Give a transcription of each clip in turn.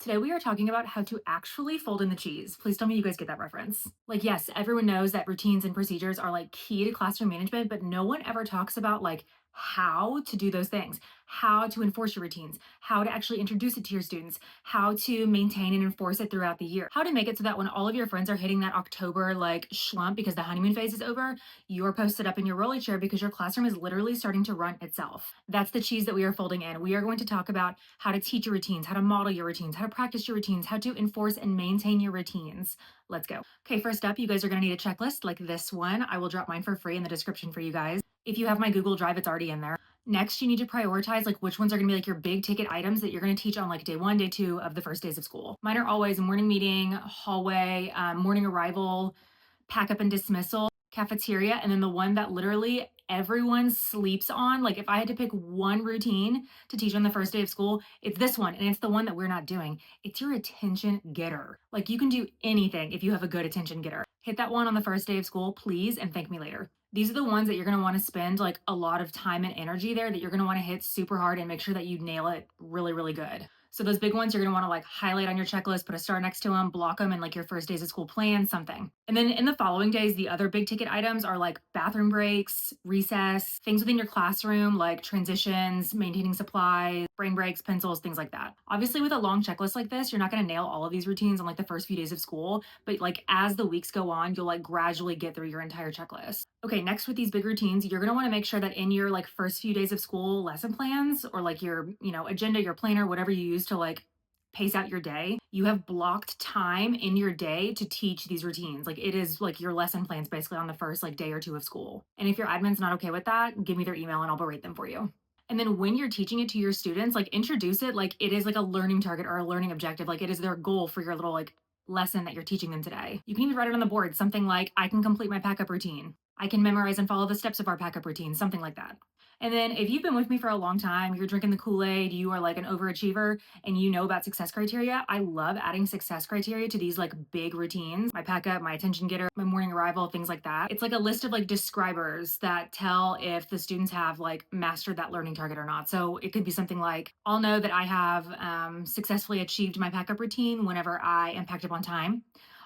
Today we are talking about how to actually fold in the cheese. Please tell me you guys get that reference. Like, yes, everyone knows that routines and procedures are like key to classroom management, but no one ever talks about like how to do those things, how to enforce your routines, how to actually introduce it to your students, how to maintain and enforce it throughout the year, how to make it so that when all of your friends are hitting that October like schlump because the honeymoon phase is over, you're posted up in your rolly chair because your classroom is literally starting to run itself. That's the cheese that we are folding in. We are going to talk about how to teach your routines, how to model your routines, how to practice your routines, how to enforce and maintain your routines. Let's go. Okay, first up, you guys are going to need a checklist like this one. I will drop mine for free in the description for you guys. If you have my Google Drive, it's already in there. Next, you need to prioritize like which ones are going to be like your big ticket items that you're going to teach on like day one, day two of the first days of school. Mine are always morning meeting, hallway, morning arrival, pack up and dismissal, cafeteria, and then the one that literally everyone sleeps on. Like if I had to pick one routine to teach on the first day of school, it's this one. And it's the one that we're not doing. It's your attention getter. Like you can do anything if you have a good attention getter. Hit that one on the first day of school, please, and thank me later. These are the ones that you're going to want to spend like a lot of time and energy there, that you're going to want to hit super hard and make sure that you nail it really, really good. So those big ones you're going to want to like highlight on your checklist, put a star next to them, block them in like your first days of school plan, something. And then in the following days, the other big ticket items are like bathroom breaks, recess, things within your classroom, like transitions, maintaining supplies, brain breaks, pencils, things like that. Obviously, with a long checklist like this, you're not going to nail all of these routines on like the first few days of school, but like as the weeks go on, you'll like gradually get through your entire checklist. Okay, next with these big routines, you're going to want to make sure that in your like first few days of school lesson plans or like your, agenda, your planner, whatever you use to like pace out your day, you have blocked time in your day to teach these routines. Like it is like your lesson plans basically on the first like day or two of school. And if your admin's not okay with that, give me their email and I'll berate them for you. And then when you're teaching it to your students, like introduce it like it is like a learning target or a learning objective. Like it is their goal for your little like lesson that you're teaching them today. You can even write it on the board, something like, I can complete my pack up routine. I can memorize and follow the steps of our pack up routine, something like that. And then if you've been with me for a long time, you're drinking the Kool-Aid, you are like an overachiever and you know about success criteria. I love adding success criteria to these like big routines. My pack up, my attention getter, my morning arrival, things like that. It's like a list of like describers that tell if the students have like mastered that learning target or not. So it could be something like, I'll know that I have successfully achieved my pack up routine whenever I am packed up on time.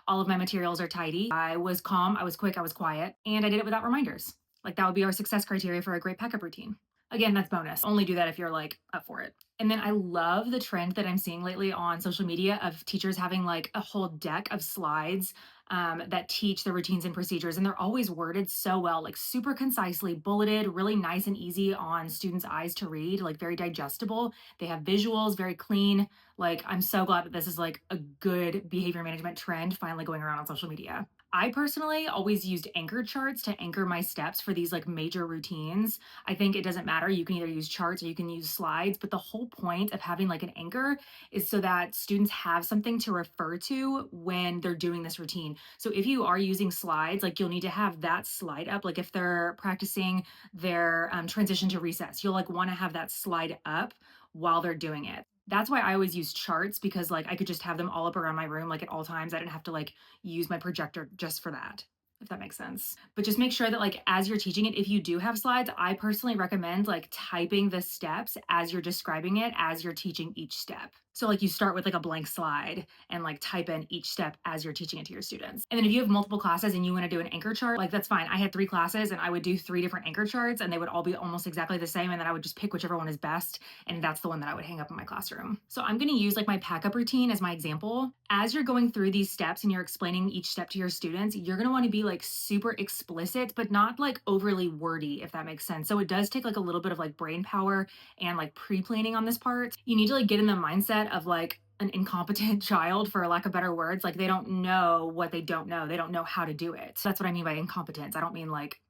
All of my materials are tidy. I was calm, I was quick, I was quiet, and I did it without reminders. Like that would be our success criteria for a great pack up routine. Again, that's bonus. Only do that if you're like up for it. And then I love the trend that I'm seeing lately on social media of teachers having like a whole deck of slides that teach the routines and procedures. And they're always worded so well, like super concisely, bulleted, really nice and easy on students' eyes to read, like very digestible. They have visuals, very clean. Like, I'm so glad that this is like a good behavior management trend finally going around on social media. I personally always used anchor charts to anchor my steps for these like major routines. I think it doesn't matter. You can either use charts or you can use slides, but the whole point of having like an anchor is so that students have something to refer to when they're doing this routine. So if you are using slides, like you'll need to have that slide up. Like if they're practicing their transition to recess, you'll like want to have that slide up while they're doing it. That's why I always use charts, because like I could just have them all up around my room like at all times. I didn't have to like use my projector just for that, if that makes sense. But just make sure that like as you're teaching it, if you do have slides, I personally recommend like typing the steps as you're describing it, as you're teaching each step. So like you start with like a blank slide and like type in each step as you're teaching it to your students. And then if you have multiple classes and you want to do an anchor chart, like that's fine. I had 3 classes and I would do 3 different anchor charts and they would all be almost exactly the same. And then I would just pick whichever one is best. And that's the one that I would hang up in my classroom. So I'm going to use like my pack up routine as my example. As you're going through these steps and you're explaining each step to your students, you're going to want to be like super explicit, but not like overly wordy, if that makes sense. So it does take like a little bit of like brain power and like pre-planning on this part. You need to like get in the mindset of like an incompetent child, for lack of better words. Like they don't know what they don't know. They don't know how to do it. So that's what I mean by incompetence. I don't mean like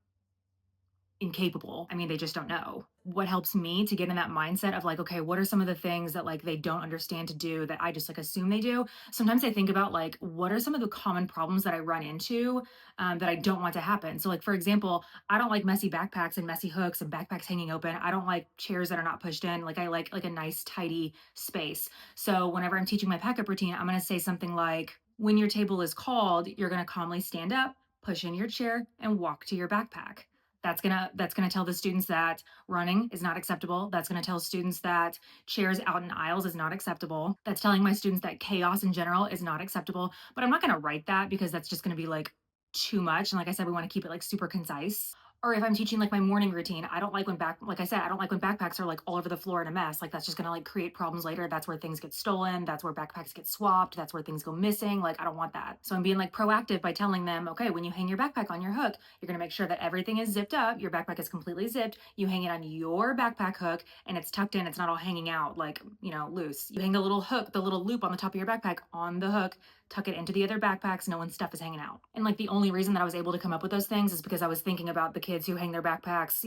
incapable. I mean, they just don't know. What helps me to get in that mindset of like, okay, what are some of the things that like they don't understand to do that I just like assume they do? Sometimes I think about like, what are some of the common problems that I run into that I don't want to happen? So like, for example, I don't like messy backpacks and messy hooks and backpacks hanging open. I don't like chairs that are not pushed in. Like I like a nice tidy space. So whenever I'm teaching my pack up routine, I'm going to say something like, when your table is called, you're going to calmly stand up, push in your chair, and walk to your backpack. That's gonna tell the students that running is not acceptable. That's gonna tell students that chairs out in aisles is not acceptable. That's telling my students that chaos in general is not acceptable. But I'm not gonna write that because that's just gonna be like too much. And like I said, we want to keep it like super concise. Or if I'm teaching like my morning routine, I don't like when like I said, I don't like when backpacks are like all over the floor in a mess. Like that's just gonna like create problems later. That's where things get stolen. That's where backpacks get swapped. That's where things go missing. Like I don't want that. So I'm being like proactive by telling them, okay, when you hang your backpack on your hook, you're gonna make sure that everything is zipped up. Your backpack is completely zipped. You hang it on your backpack hook and it's tucked in. It's not all hanging out like, loose. You hang the little hook, the little loop on the top of your backpack on the hook, tuck it into the other backpacks. No one's stuff is hanging out. And like the only reason that I was able to come up with those things is because I was thinking about the kids who hang their backpacks,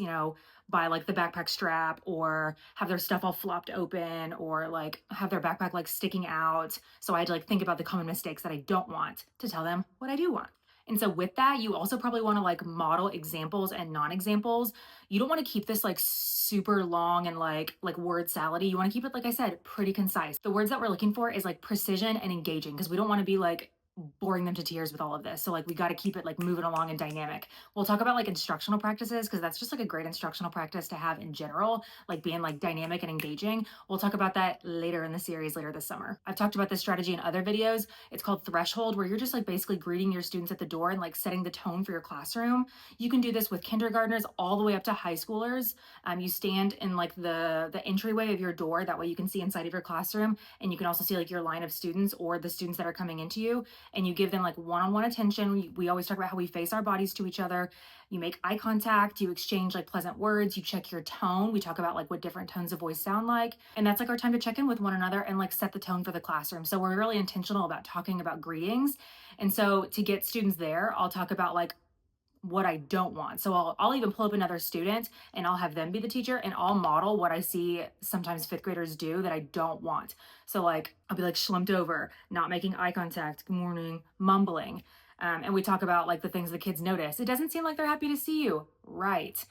by like the backpack strap or have their stuff all flopped open or like have their backpack like sticking out. So I had to like think about the common mistakes that I don't want to tell them what I do want. And so with that, you also probably want to like model examples and non-examples. You don't want to keep this like super long and like word salady. You want to keep it, like I said, pretty concise. The words that we're looking for is like precision and engaging because we don't want to be like boring them to tears with all of this. So like we got to keep it like moving along and dynamic. We'll talk about like instructional practices because that's just like a great instructional practice to have in general, like being like dynamic and engaging. We'll talk about that later in the series later this summer. I've talked about this strategy in other videos. It's called threshold, where you're just like basically greeting your students at the door and like setting the tone for your classroom. You can do this with kindergartners all the way up to high schoolers. You stand in like the entryway of your door. That way you can see inside of your classroom and you can also see like your line of students or the students that are coming into you, and you give them like one-on-one attention. We always talk about how we face our bodies to each other. You make eye contact, you exchange like pleasant words, you check your tone. We talk about like what different tones of voice sound like. And that's like our time to check in with one another and like set the tone for the classroom. So we're really intentional about talking about greetings. And so to get students there, I'll talk about like what I don't want. So I'll even pull up another student and I'll have them be the teacher and I'll model what I see sometimes fifth graders do that I don't want. So like I'll be like slumped over, not making eye contact, good morning, mumbling. And we talk about like the things the kids notice. It doesn't seem like they're happy to see you. Right.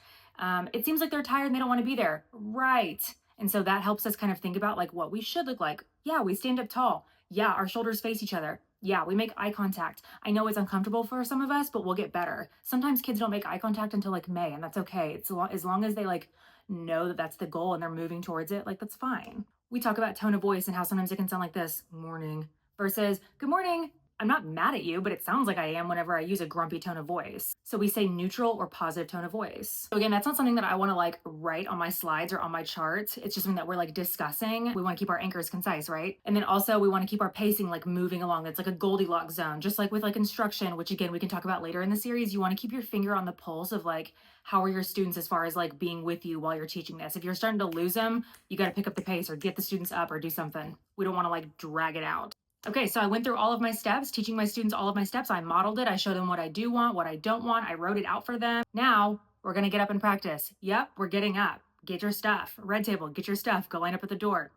It seems like they're tired and they don't want to be there. Right. And so that helps us kind of think about like what we should look like. Yeah, we stand up tall. Yeah, our shoulders face each other. Yeah, we make eye contact. I know it's uncomfortable for some of us, but we'll get better. Sometimes kids don't make eye contact until like May, and that's okay. It's as long as they like know that that's the goal and they're moving towards it, like that's fine. We talk about tone of voice and how sometimes it can sound like this, morning, versus good morning. I'm not mad at you, but it sounds like I am whenever I use a grumpy tone of voice. So we say neutral or positive tone of voice. So again, that's not something that I want to like write on my slides or on my charts. It's just something that we're like discussing. We want to keep our anchors concise, right? And then also we want to keep our pacing like moving along. That's like a Goldilocks zone, just like with like instruction, which again, we can talk about later in the series. You want to keep your finger on the pulse of like, how are your students as far as like being with you while you're teaching this? If you're starting to lose them, you got to pick up the pace or get the students up or do something. We don't want to like drag it out. Okay, so I went through all of my steps, teaching my students all of my steps. I modeled it. I showed them what I do want, what I don't want. I wrote it out for them. Now we're going to get up and practice. Yep, we're getting up. Get your stuff. Red table, get your stuff. Go line up at the door.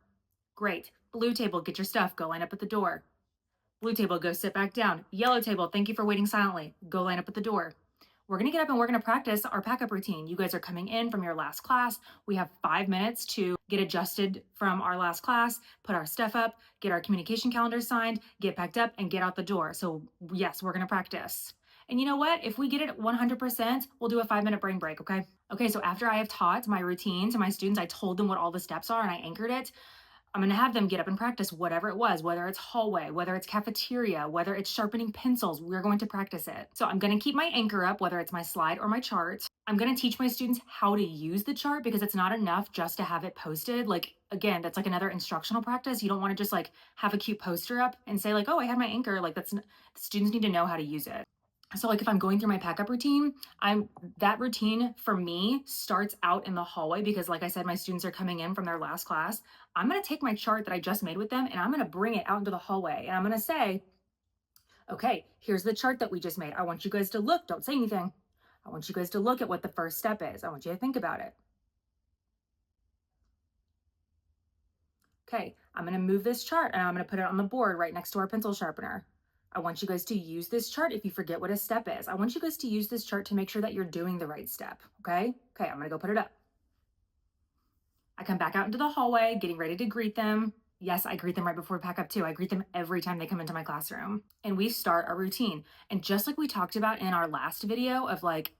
Great. Blue table, get your stuff. Go line up at the door. Blue table, go sit back down. Yellow table, thank you for waiting silently. Go line up at the door. We're going to get up and we're going to practice our pack up routine. You guys are coming in from your last class. We have 5 minutes to get adjusted from our last class, put our stuff up, get our communication calendars signed, get packed up, and get out the door. So yes, we're going to practice. And you know what? If we get it 100%, we'll do a 5-minute brain break, okay? Okay, so after I have taught my routine to my students, I told them what all the steps are and I anchored it. I'm going to have them get up and practice whatever it was, whether it's hallway, whether it's cafeteria, whether it's sharpening pencils, we're going to practice it. So I'm going to keep my anchor up, whether it's my slide or my chart. I'm going to teach my students how to use the chart because it's not enough just to have it posted. Like, again, that's like another instructional practice. You don't want to just like have a cute poster up and say like, oh, I had my anchor. Like the students need to know how to use it. So like if I'm going through my pack up routine, that routine for me starts out in the hallway because like I said, my students are coming in from their last class. I'm going to take my chart that I just made with them and I'm going to bring it out into the hallway and I'm going to say, okay, here's the chart that we just made. I want you guys to look, don't say anything. I want you guys to look at what the first step is. I want you to think about it. Okay, I'm going to move this chart and I'm going to put it on the board right next to our pencil sharpener. I want you guys to use this chart if you forget what a step is. I want you guys to use this chart to make sure that you're doing the right step, okay? Okay, I'm gonna go put it up. I come back out into the hallway, getting ready to greet them. Yes, I greet them right before we pack up too. I greet them every time they come into my classroom. And we start our routine. And just like we talked about in our last video of like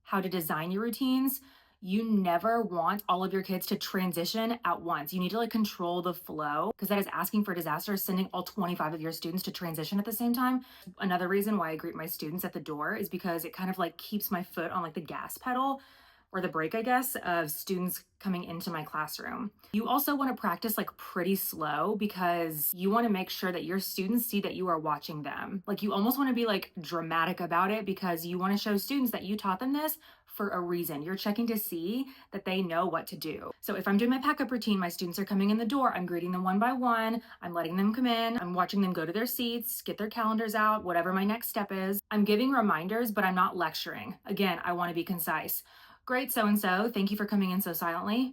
how to design your routines, you never want all of your kids to transition at once. You need to like control the flow because that is asking for disaster, sending all 25 of your students to transition at the same time. Another reason why I greet my students at the door is because it kind of like keeps my foot on like the gas pedal or the brake, I guess, of students coming into my classroom. You also want to practice like pretty slow because you want to make sure that your students see that you are watching them. Like you almost want to be like dramatic about it because you want to show students that you taught them this for a reason. You're checking to see that they know what to do. So if I'm doing my pack up routine, my students are coming in the door, I'm greeting them one by one, I'm letting them come in, I'm watching them go to their seats, get their calendars out, whatever my next step is. I'm giving reminders, but I'm not lecturing. Again, I want to be concise. Great, so-and-so, thank you for coming in so silently.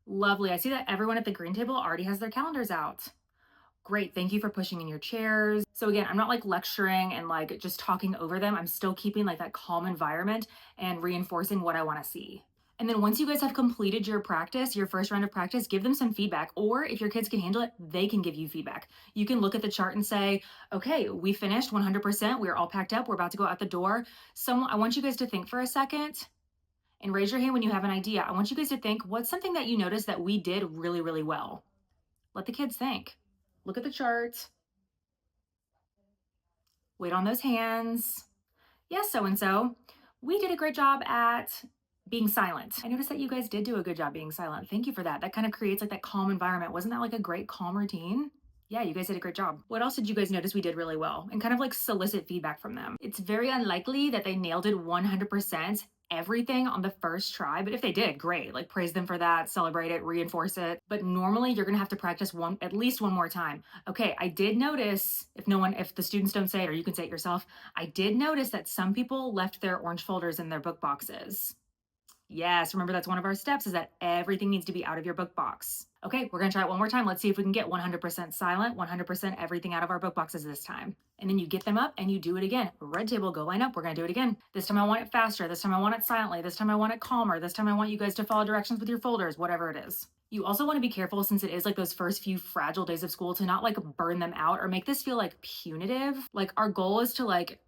Lovely, I see that everyone at the green table already has their calendars out. Great, thank you for pushing in your chairs. So again, I'm not like lecturing and like just talking over them. I'm still keeping like that calm environment and reinforcing what I want to see. And then once you guys have completed your practice, your first round of practice, give them some feedback. Or if your kids can handle it, they can give you feedback. You can look at the chart and say, okay, we finished 100%. We're all packed up. We're about to go out the door. I want you guys to think for a second and raise your hand when you have an idea. I want you guys to think, what's something that you noticed that we did really, really well? Let the kids think. Look at the chart. Wait on those hands. Yes, so-and-so. We did a great job at being silent. I noticed that you guys did do a good job being silent. Thank you for that. That kind of creates like that calm environment. Wasn't that like a great calm routine? Yeah, you guys did a great job. What else did you guys notice we did really well? And kind of like solicit feedback from them. It's very unlikely that they nailed it 100% everything on the first try, but if they did, great. Like praise them for that, celebrate it, reinforce it. But normally you're gonna have to practice at least one more time. Okay, I did notice, if the students don't say it, or you can say it yourself, I did notice that some people left their orange folders in their book boxes. Yes, remember that's one of our steps is that everything needs to be out of your book box. Okay, we're gonna try it one more time. Let's see if we can get 100% silent, 100% everything out of our book boxes this time. And then you get them up and you do it again. Red table, go line up. We're gonna do it again. This time I want it faster. This time I want it silently. This time I want it calmer. This time I want you guys to follow directions with your folders, whatever it is. You also want to be careful since it is like those first few fragile days of school to not like burn them out or make this feel like punitive. Like our goal is to like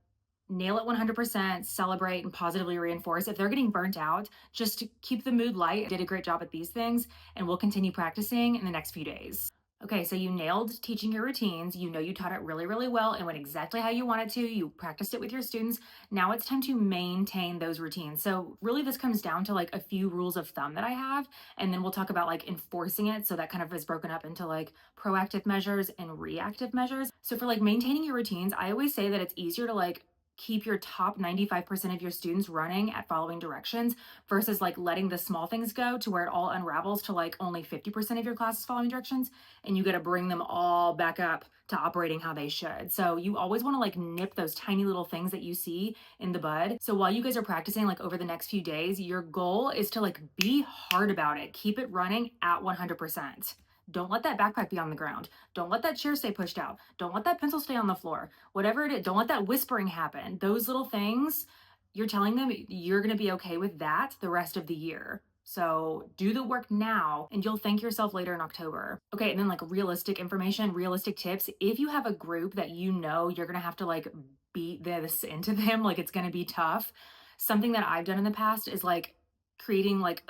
nail it 100%, celebrate and positively reinforce. If they're getting burnt out, just to keep the mood light. Did a great job at these things, and we'll continue practicing in the next few days. Okay, so you nailed teaching your routines. You know you taught it really, really well and went exactly how you wanted to. You practiced it with your students. Now it's time to maintain those routines. So really this comes down to like a few rules of thumb that I have, and then we'll talk about like enforcing it. So that kind of is broken up into like proactive measures and reactive measures. So for like maintaining your routines, I always say that it's easier to like keep your top 95% of your students running at following directions versus like letting the small things go to where it all unravels to like only 50% of your class is following directions and you got to bring them all back up to operating how they should. So you always want to like nip those tiny little things that you see in the bud. So while you guys are practicing like over the next few days, your goal is to like be hard about it. Keep it running at 100%. Don't let that backpack be on the ground. Don't let that chair stay pushed out. Don't let that pencil stay on the floor. Whatever it is, don't let that whispering happen. Those little things, you're telling them you're going to be okay with that the rest of the year. So do the work now and you'll thank yourself later in October. Okay, and then like realistic information, realistic tips. If you have a group that you know you're going to have to like beat this into them, like it's going to be tough. Something that I've done in the past is like creating like,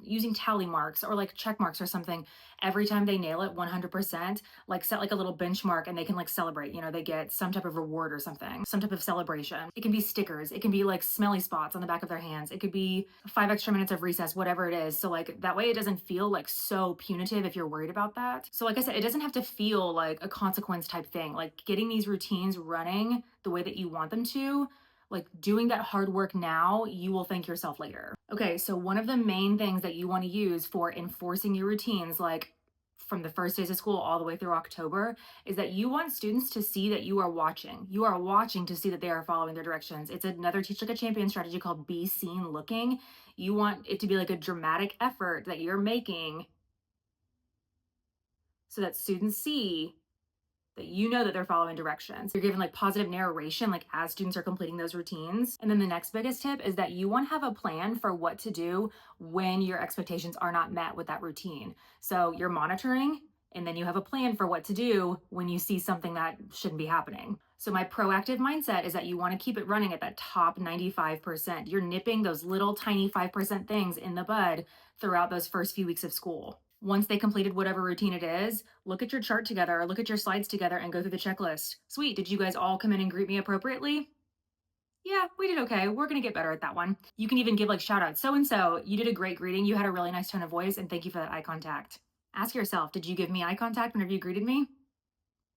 using tally marks or like check marks or something every time they nail it 100%, like set like a little benchmark and they can like celebrate, they get some type of reward or something, some type of celebration. It can be stickers. It can be like smelly spots on the back of their hands. It could be 5 extra minutes of recess, whatever it is. So like that way it doesn't feel like so punitive if you're worried about that. So like I said, it doesn't have to feel like a consequence type thing, like getting these routines running the way that you want them to, like doing that hard work now, you will thank yourself later. Okay, so one of the main things that you want to use for enforcing your routines, like from the first days of school all the way through October, is that you want students to see that you are watching. You are watching to see that they are following their directions. It's another Teach Like a Champion strategy called Be Seen Looking. You want it to be like a dramatic effort that you're making so that students see that you know that they're following directions. You're given like positive narration, like as students are completing those routines. And then the next biggest tip is that you want to have a plan for what to do when your expectations are not met with that routine. So you're monitoring And then you have a plan for what to do when you see something that shouldn't be happening. So my proactive mindset is that you want to keep it running at that top 95%. You're nipping those little tiny 5% things in the bud throughout those first few weeks of school. Once they completed whatever routine it is, look at your chart together, or look at your slides together and go through the checklist. Sweet, did you guys all come in and greet me appropriately? Yeah, we did okay. We're going to get better at that one. You can even give like shout outs. So and so, you did a great greeting. You had a really nice tone of voice, and thank you for that eye contact. Ask yourself, did you give me eye contact whenever you greeted me?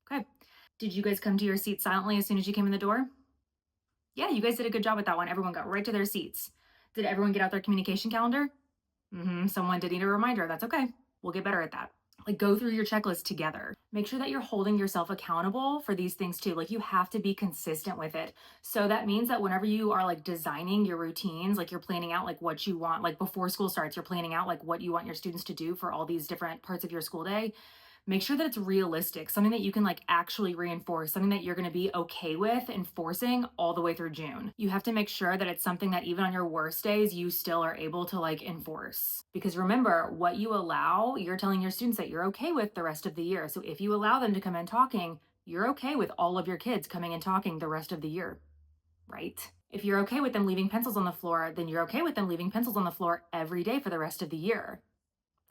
Okay. Did you guys come to your seat silently as soon as you came in the door? Yeah, you guys did a good job with that one. Everyone got right to their seats. Did everyone get out their communication calendar? Someone did need a reminder. That's okay. We'll get better at that. Like, go through your checklist together. Make sure that you're holding yourself accountable for these things too. Like, you have to be consistent with it. So that means that whenever you are like designing your routines, like you're planning out like what you want, like before school starts, you're planning out like what you want your students to do for all these different parts of your school day. Make sure that it's realistic, something that you can like actually reinforce, something that you're going to be okay with enforcing all the way through June. You have to make sure that it's something that even on your worst days, you still are able to like enforce. Because remember, what you allow, you're telling your students that you're okay with the rest of the year. So if you allow them to come in talking, you're okay with all of your kids coming and talking the rest of the year, right? If you're okay with them leaving pencils on the floor, then you're okay with them leaving pencils on the floor every day for the rest of the year,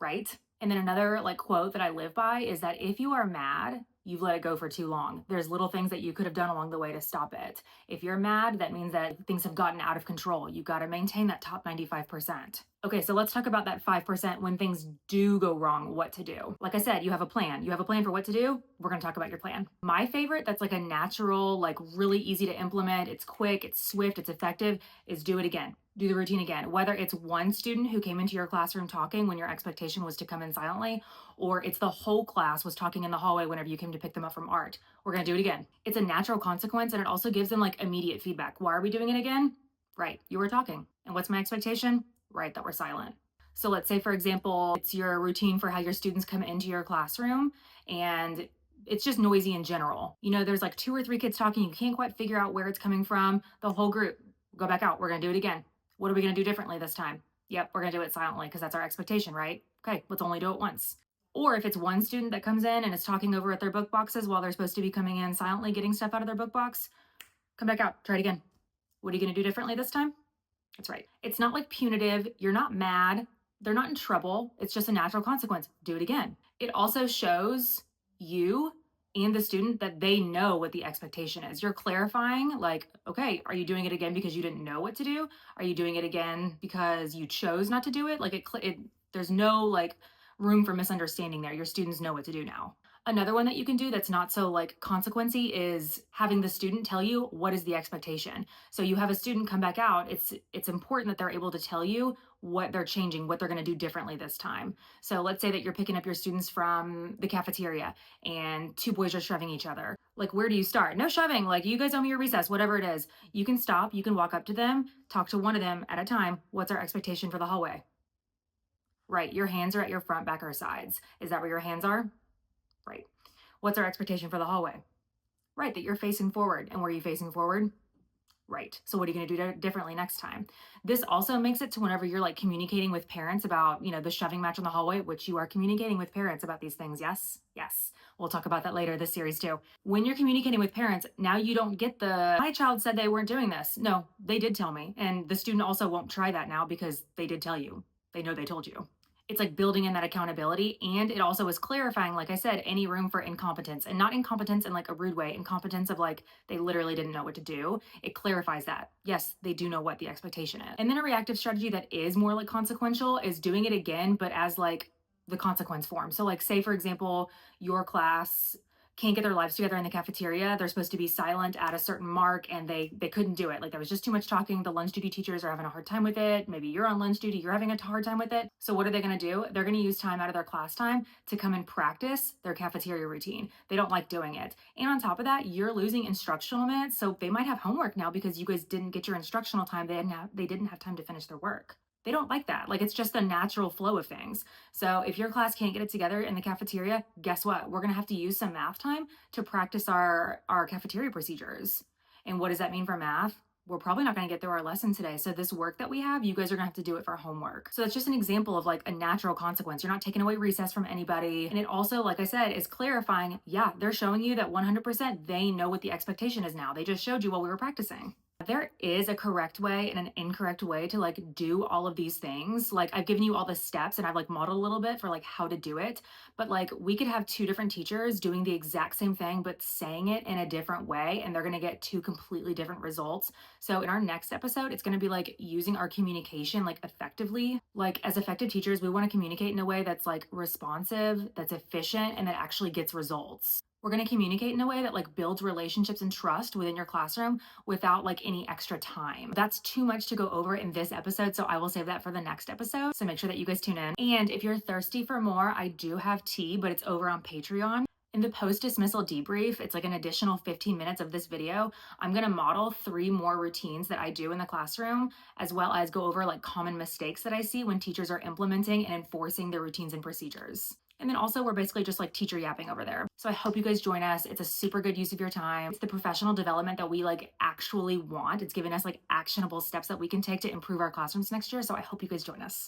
right? And then another like quote that I live by is that if you are mad, you've let it go for too long. There's little things that you could have done along the way to stop it. If you're mad, that means that things have gotten out of control. You got to maintain that top 95%. Okay, so let's talk about that 5% when things do go wrong, what to do. Like I said, you have a plan. You have a plan for what to do. We're going to talk about your plan. My favorite, that's like a natural, like really easy to implement. It's quick, it's swift, it's effective, is do it again. Do the routine again. Whether it's one student who came into your classroom talking when your expectation was to come in silently, or it's the whole class was talking in the hallway whenever you came to pick them up from art. We're going to do it again. It's a natural consequence, and it also gives them like immediate feedback. Why are we doing it again? Right, you were talking. And what's my expectation? Right, that we're silent. So let's say, for example, it's your routine for how your students come into your classroom and it's just noisy in general. You know, there's like 2 or 3 kids talking. You can't quite figure out where it's coming from. The whole group, go back out. We're going to do it again. What are we going to do differently this time? Yep, we're going to do it silently because that's our expectation, right? Okay, let's only do it once. Or if it's one student that comes in and is talking over at their book boxes while they're supposed to be coming in silently getting stuff out of their book box, come back out, try it again. What are you going to do differently this time? That's right. It's not like punitive. You're not mad. They're not in trouble. It's just a natural consequence. Do it again. It also shows you and the student that they know what the expectation is. You're clarifying, like, okay, are you doing it again because you didn't know what to do? Are you doing it again because you chose not to do it? Like, there's no like room for misunderstanding there. Your students know what to do now. Another one that you can do that's not so like consequency is having the student tell you what is the expectation. So you have a student come back out, it's important that they're able to tell you what they're changing, what they're going to do differently this time. So let's say that you're picking up your students from the cafeteria and 2 boys are shoving each other. Like, where do you start? No shoving, like, you guys owe me your recess, whatever it is. You can stop, you can walk up to them, talk to one of them at a time. What's our expectation for the hallway? Right, your hands are at your front, back, or sides. Is that where your hands are? Right. What's our expectation for the hallway? Right, that you're facing forward. And where are you facing forward? Right. So what are you going to do differently next time? This also makes it to whenever you're like communicating with parents about, you know, the shoving match in the hallway, which you are communicating with parents about these things. Yes. Yes. We'll talk about that later this series too. When you're communicating with parents, now you don't get my child said they weren't doing this. No, they did tell me. And the student also won't try that now because they did tell you. They know they told you. It's like building in that accountability, and it also is clarifying, like I said, any room for incompetence, and not incompetence in like a rude way, incompetence of like they literally didn't know what to do. It clarifies that yes, they do know what the expectation is. And then a reactive strategy that is more like consequential is doing it again, but as like the consequence form. So like, say for example, your class can't get their lives together in the cafeteria. They're supposed to be silent at a certain mark and they couldn't do it. Like, there was just too much talking. The lunch duty teachers are having a hard time with it. Maybe you're on lunch duty, you're having a hard time with it. So what are they going to do? They're going to use time out of their class time to come and practice their cafeteria routine. They don't like doing it. And on top of that, you're losing instructional minutes. So they might have homework now because you guys didn't get your instructional time. They didn't have time to finish their work. They don't like that. Like, it's just the natural flow of things. So if your class can't get it together in the cafeteria, guess what? We're going to have to use some math time to practice our cafeteria procedures. And what does that mean for math? we're probably not going to get through our lesson today. So this work that we have, you guys are going to have to do it for homework. So that's just an example of like a natural consequence. You're not taking away recess from anybody. And it also, like I said, is clarifying, yeah, they're showing you that 100% they know what the expectation is now. They just showed you while we were practicing. There is a correct way and an incorrect way to like do all of these things. Like I've given you all the steps and I've like modeled a little bit for like how to do it, but like we could have two different teachers doing the exact same thing but saying it in a different way, and they're going to get two completely different results. So in our next episode, it's going to be like using our communication like effectively. Like as effective teachers, we want to communicate in a way that's like responsive, that's efficient, and that actually gets results. We're going to communicate in a way that like builds relationships and trust within your classroom without like any extra time. That's too much to go over in this episode, so I will save that for the next episode. So make sure that you guys tune in. And if you're thirsty for more, I do have tea, but it's over on Patreon. In the post-dismissal debrief, it's like an additional 15 minutes of this video. I'm going to model 3 more routines that I do in the classroom, as well as go over like common mistakes that I see when teachers are implementing and enforcing their routines and procedures. And then also we're basically just like teacher yapping over there. So I hope you guys join us. It's a super good use of your time. It's the professional development that we like actually want. It's giving us like actionable steps that we can take to improve our classrooms next year. So I hope you guys join us.